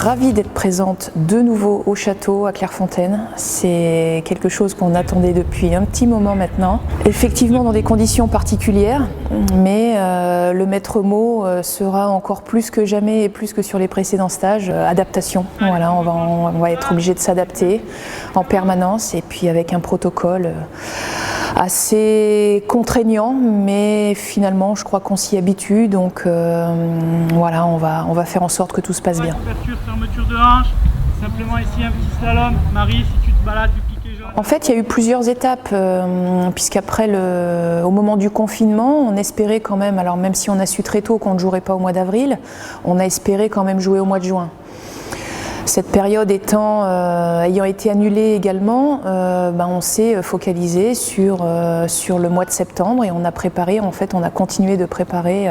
ravie d'être présente de nouveau au château à Clairefontaine. C'est quelque chose qu'on attendait depuis un petit moment maintenant. Effectivement dans des conditions particulières, mais le maître mot sera encore plus que jamais et plus que sur les précédents stages, adaptation. Voilà, on va être obligé de s'adapter en permanence et puis avec un protocole assez contraignant, mais finalement je crois qu'on s'y habitue, donc voilà, on va faire en sorte que tout se passe bien. Ouverture, fermeture de hanche, simplement ici un petit slalom. Marie, si tu te balades du piqué jaune. En fait, il y a eu plusieurs étapes, puisqu'après, au moment du confinement, on espérait quand même, alors même si on a su très tôt qu'on ne jouerait pas au mois d'avril, on a espéré quand même jouer au mois de juin. Cette période ayant été annulée également, on s'est focalisé sur le mois de septembre et on a continué de préparer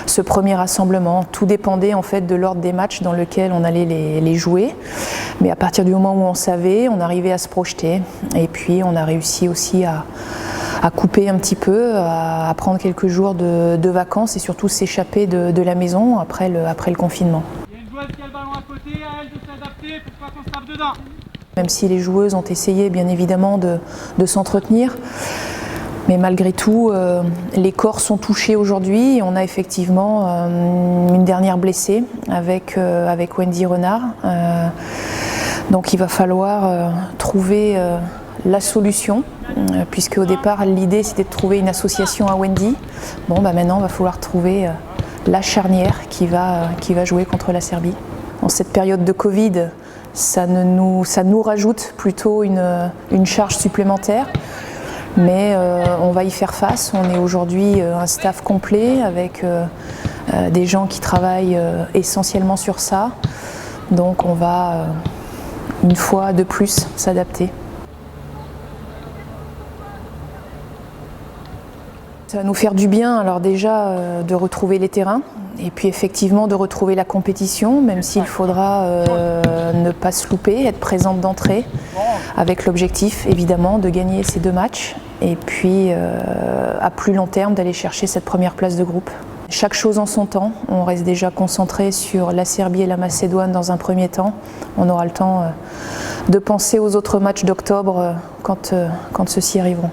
ce premier rassemblement. Tout dépendait en fait de l'ordre des matchs dans lequel on allait les jouer, mais à partir du moment où on savait, on arrivait à se projeter et puis on a réussi aussi à couper un petit peu, à prendre quelques jours de vacances et surtout s'échapper de la maison après le confinement. Qui a le ballon à côté, à elle de s'adapter pour pas qu'on se tape dedans. Même si les joueuses ont essayé bien évidemment de s'entretenir, mais malgré tout, les corps sont touchés aujourd'hui. On a effectivement une dernière blessée avec Wendy Renard. Donc il va falloir trouver la solution, puisque au départ l'idée c'était de trouver une association à Wendy. Bon, maintenant il va falloir trouver la charnière qui va jouer contre la Serbie. En cette période de Covid, ça nous rajoute plutôt une charge supplémentaire, mais on va y faire face. On est aujourd'hui un staff complet avec des gens qui travaillent essentiellement sur ça, donc on va une fois de plus s'adapter. Ça va nous faire du bien, alors déjà de retrouver les terrains et puis effectivement de retrouver la compétition, même s'il faudra ne pas se louper, être présente d'entrée, avec l'objectif évidemment de gagner ces 2 matchs et puis à plus long terme d'aller chercher cette première place de groupe. Chaque chose en son temps, on reste déjà concentré sur la Serbie et la Macédoine dans un premier temps. On aura le temps de penser aux autres matchs d'octobre quand ceux-ci arriveront.